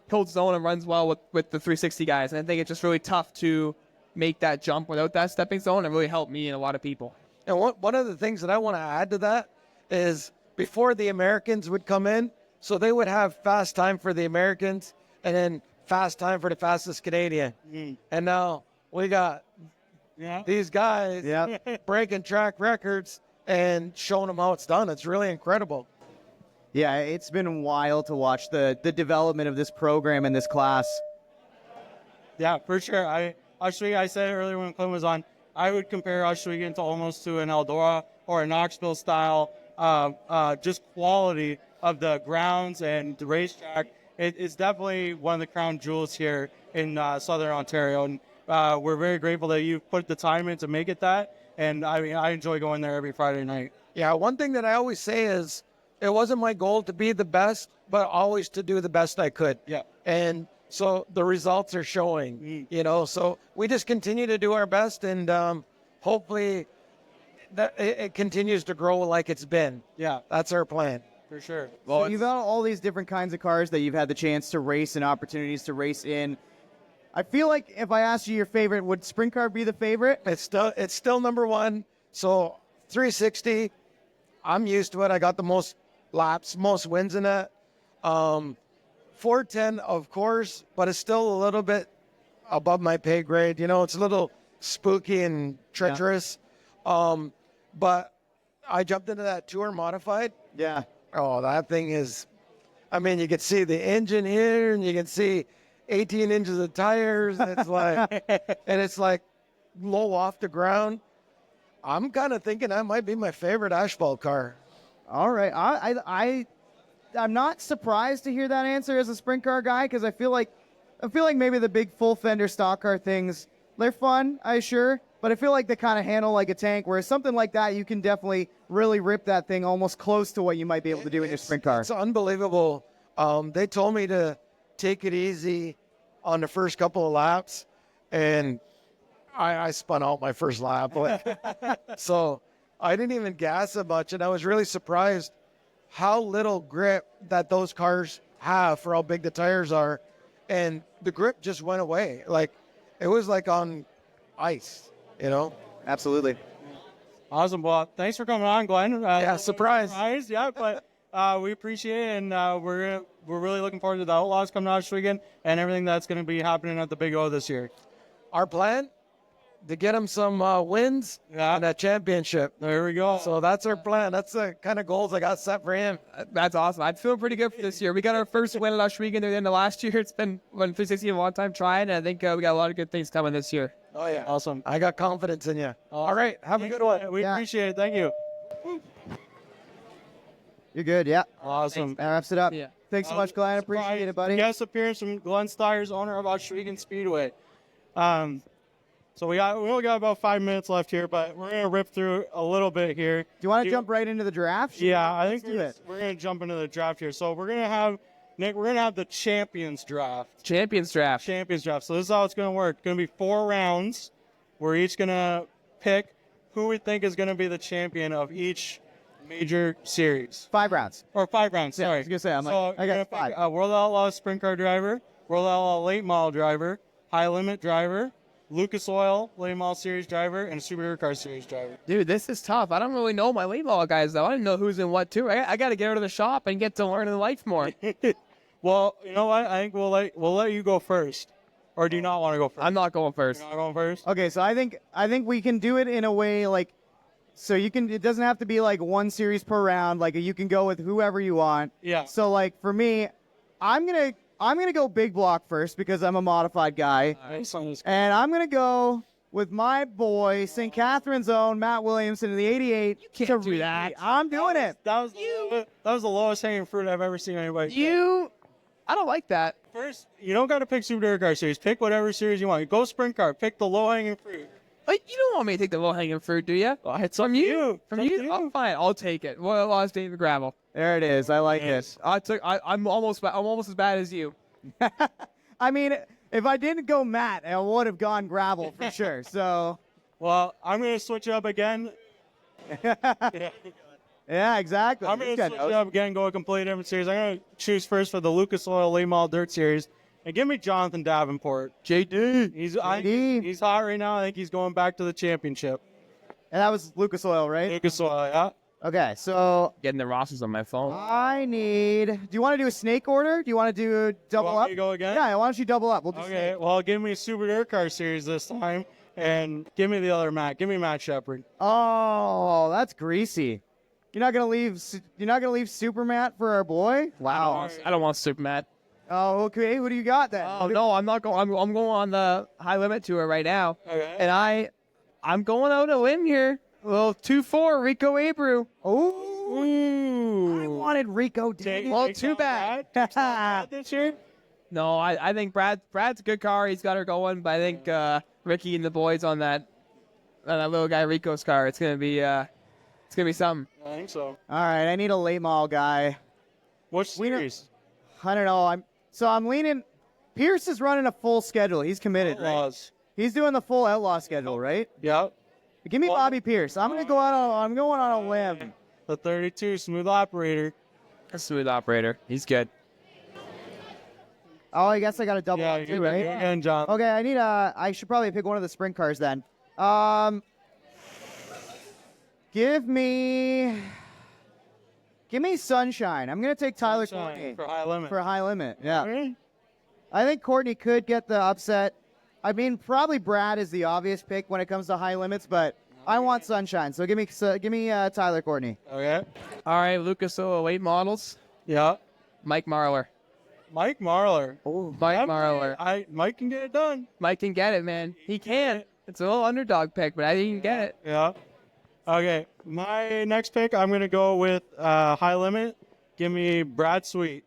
holds his own and runs well with the 360 guys. And I think it's just really tough to make that jump without that stepping stone. It really helped me and a lot of people. And one of the things that I want to add to that is before the Americans would come in, so they would have fast time for the Americans and then fast time for the fastest Canadian. And now we got these guys breaking track records and showing them how it's done. It's really incredible. Yeah, it's been wild to watch the development of this program and this class. Yeah, for sure. Oshweekon, I said it earlier when Clint was on, I would compare Oshweekon to almost to an Eldora or a Knoxville style, just quality of the grounds and the racetrack. It's definitely one of the crown jewels here in Southern Ontario. And we're very grateful that you've put the time in to make it that. And I mean, I enjoy going there every Friday night. Yeah, one thing that I always say is it wasn't my goal to be the best, but always to do the best I could. Yeah. And so the results are showing, you know, so we just continue to do our best and hopefully that it continues to grow like it's been. Yeah, That's our plan. for sure. So you've got all these different kinds of cars that you've had the chance to race and opportunities to race in. I feel like if I asked you your favorite, would sprint car be the favorite? It's still number one. So 360, I'm used to it. I got the most laps, most wins in it. 410, of course, but it's still a little bit above my pay grade. You know, it's a little spooky and treacherous. But I jumped into that Tour Modified. Yeah. Oh, that thing is, I mean, you can see the engine here and you can see 18 inches of tires. It's like, and it's like low off the ground. I'm kind of thinking that might be my favorite asphalt car. All right. I'm not surprised to hear that answer as a sprint car guy because I feel like maybe the big full fender stock car things, they're fun, I sure, but I feel like they kind of handle like a tank, whereas something like that, you can definitely really rip that thing almost close to what you might be able to do in your sprint car. It's unbelievable. They told me to take it easy on the first couple of laps, and I spun out my first lap. So I didn't even gas it much, and I was really surprised how little grip that those cars have for how big the tires are. And the grip just went away. Like, it was like on ice, you know? Absolutely. Awesome. Well, thanks for coming on, Glenn. Yeah, surprise. Yeah, but we appreciate it, and we're really looking forward to the Outlaws coming out this weekend and everything that's going to be happening at the Big O this year. Our plan, to get him some wins and a championship. There we go. So that's our plan. That's the kind of goals I got set for him. That's awesome. I'm feeling pretty good for this year. We got our first win last weekend at the end of last year. It's been 360 a long time trying, and I think we got a lot of good things coming this year. Oh, yeah. Awesome. I got confidence in you. All right. Have a good one. We appreciate it. Thank you. You're good, yeah. Awesome. That wraps it up. Yeah. Thanks so much, Glenn. Appreciate it, buddy. Guest appearance from Glenn Stiers, owner of Ohsweken Speedway. So we only got about 5 minutes left here, but we're gonna rip through a little bit here. Do you want to jump right into the draft? Yeah, I think Let's do we're gonna jump into the draft here. So we're gonna have Nick. We're gonna have the champions draft. Champions draft. Champions draft. So this is how it's gonna work. It's gonna be 4 rounds. We're each gonna pick who we think is gonna be the champion of each major series. 5 rounds. Or 5 rounds, Yeah, sorry. I was gonna say, I'm like, so I you're got gonna pick 5. World Outlaw sprint car driver, World Outlaw late model driver, high limit driver, Lucas Oil late model series driver, and Subaru car series driver. Dude, this is tough. I don't really know my late model guys, though. I didn't know who's in what, too. I got to get out of the shop and get to learn in life more. Well, you know what? I think we'll let you go first. Or do you not want to go first? I'm not going first. You're not going first? Okay, so I think we can do it in a way like, so you can. It doesn't have to be like one series per round. Like you can go with whoever you want. Yeah. So like for me, I'm gonna go big block first because I'm a modified guy, and I'm gonna go with my boy St. Catherine's own Matt Williamson in the '88. You can't do that. I'm doing it. That was the lowest hanging fruit I've ever seen anybody. I don't like that. First, you don't got to pick Subaru car series. Pick whatever series you want. Go sprint car. Pick the low hanging fruit. But you don't want me to take the low-hanging fruit, do you? It's from you. From you? Oh, fine. I'll take it. Well, lost David Gravel. There it is. I like it. I'm almost as bad as you. I mean, if I didn't go Matt, I would have gone gravel for sure. So. Well, I'm going to switch it up again. Yeah, exactly. I'm going to switch it up again, go a completely different series. I'm going to choose first for the Lucas Oil Late Model Dirt Series. And give me Jonathan Davenport. JD. He's hot right now. I think he's going back to the championship. And that was Lucas Oil, right? Lucas Oil, yeah. Okay, so Getting the rosters on my phone. I need. Do you want to do a snake order? Do you want to do double want up? me to go again? Yeah, why don't you double up? We'll do Okay, snake. well, give me Subaru car series this time. And give me the other Matt. Give me Matt Shepard. Oh, that's greasy. You're not gonna leave Super Matt for our boy? Wow. I don't want Super Matt. Oh, okay. Who do you got then? Oh no, I'm not going. I'm going on the high limit tour right now, Okay. and I'm going out on a limb here. Well, 2-4 Rico Abreu. Oh, I wanted Rico. Well, too bad. This year? No, I think Brad's a good car. He's got her going, but I think Ricky and the boys on that little guy Rico's car. It's gonna be something. I think so. All right, I need a late mall guy. What series? I don't know. I'm leaning. Pierce is running a full schedule. He's committed, right? Outlaws. He's doing the full outlaw schedule, right? Yeah. Give me Bobby Pierce. I'm going on a limb. The 32 smooth operator. A smooth operator. He's good. Oh, I guess I got a double Yeah, up too, right? again, John. Okay, I should probably pick one of the sprint cars then. Give me Sunshine. I'm going to take Tyler Courtney For high limit. for a high limit. Yeah. Okay. I think Courtney could get the upset. I mean, probably Brad is the obvious pick when it comes to high limits, but I want Sunshine. So give me Tyler Courtney. Okay. All right, Lucas Oil late models. Yeah. Mike Marlar. Mike Marlar. Oh, Mike Yeah, Marlar. Mike can get it done. Mike can get it, man. He can. It's a little underdog pick, but I think he can get it. Yeah. Okay. My next pick, I'm going to go with high limit. Give me Brad Sweet.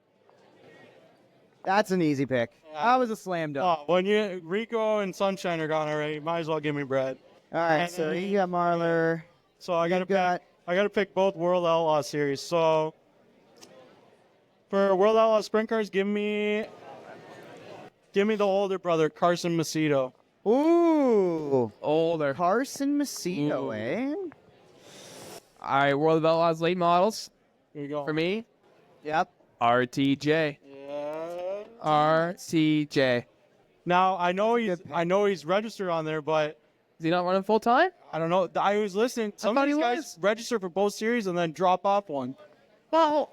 that's an easy pick. That was a slam dunk. Oh, when Rico and Sunshine are gone already, might as well give me Brad. All right, and so then- you got Marler. So I got to got- pick. I got to pick both World Outlaw series. So for World Outlaw sprint cars, give me the older brother Carson Macedo. Ooh, Older. Carson Macedo, eh? All right, World of Outlaws late models. Here you go. For me, Yep. RTJ. Yeah. RTJ. Now I know he's registered on there, but Is he not running full time? I don't know. I was listening. Some thought of these he guys was. register for both series and then drop off one. Well,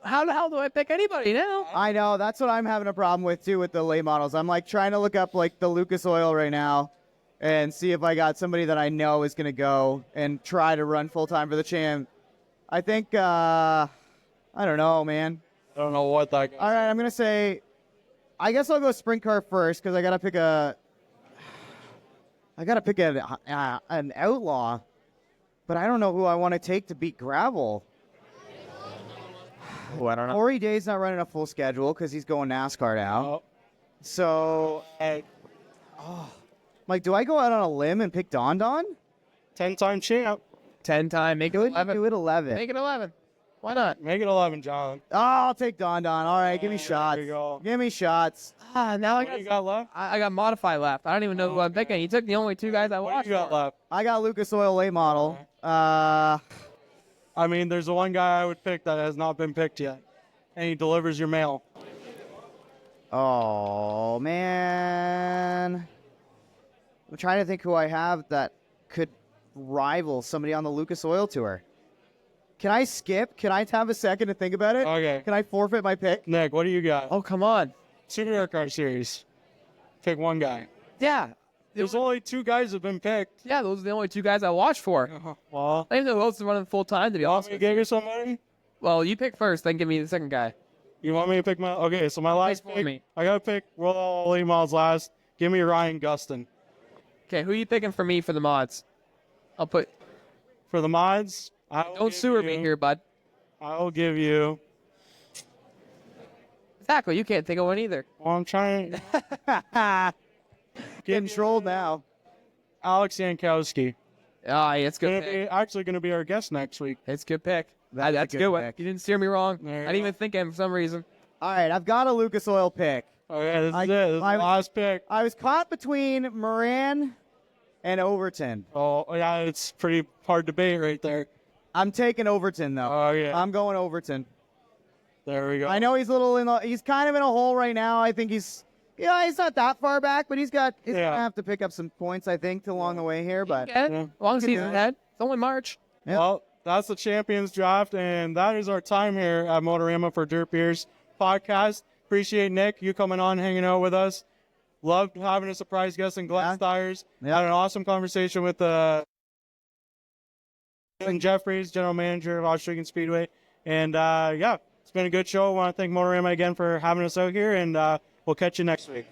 how the hell do I pick anybody now? I know. That's what I'm having a problem with too with the late models. I'm like trying to look up like the Lucas Oil right now and see if I got somebody that I know is gonna go and try to run full time for the champ. I think I don't know, man. I don't know what that guy. All right, I'm gonna say. I guess I'll go sprint car first because I gotta pick an outlaw, but I don't know who I want to take to beat gravel. Oh, I don't know. Corey Day's not running a full schedule because he's going NASCAR now. Oh, So, Mike, do I go out on a limb and pick Don Don? 10-time champ. 10 time. Make it Good. 11. Do it 11. Make it 11. Why not? Make it 11, John. Oh, I'll take Don Don. All right, give me shots. There you go. Give me shots. Now What do you got left? I got modify left. I don't even know who I'm picking. He took the only two guys I What watched. do you got for. left? I got Lucas Oil late model. I mean, there's the one guy I would pick that has not been picked yet, and he delivers your mail. Oh man, I'm trying to think who I have that could rival somebody on the Lucas Oil tour. Can I skip? Can I have a second to think about it? Okay. Can I forfeit my pick? Nick, what do you got? Oh, come on. Supercar car series. Pick one guy. Yeah. There's only two guys who've been picked. Yeah, those are the only two guys I watched for. Well, I didn't know who else is running full time, to be you want honest. me to with you. give you somebody? Well, you pick first, then give me the second guy. You want me to pick my? Okay, so my last for pick. me. I gotta pick World Outlaw late models last. Give me Ryan Gustin. Okay, who are you picking for me for the mods? I'll put. For the mods, Don't sewer me here, bud. I'll give you. Exactly. You can't think of one either. Well, I'm trying. Getting trolled now. Alex Yankowski. Ah, yeah, it's good. Pick. Actually going to be our guest next week. It's a good pick. That's a That's a good good one. pick. You didn't steer me wrong. There you I didn't go. even think of him for some reason. All right, I've got a Lucas Oil pick. Okay, this is it. This is the I- last pick. I was caught between Moran and Overton. Oh, yeah, it's pretty hard debate right there. I'm taking Overton though. Oh, yeah. I'm going Overton. There we go. I know he's he's kind of in a hole right now. I think he's not that far back, but he's gonna have to pick up some points, I think, along the way here. But Yeah. Yeah. Long Good season guy. ahead. It's only March. Yeah. Well, that's the Champions Draft, and that is our time here at Motorama for Dirt Beers podcast. Appreciate Nick, you coming on, hanging out with us. Loved having a surprise guest in Glenn Stiers. Yeah. Had an awesome conversation with Jeffries, general manager of Australian Speedway. And yeah, it's been a good show. I want to thank Motorama again for having us out here, and we'll catch you next week.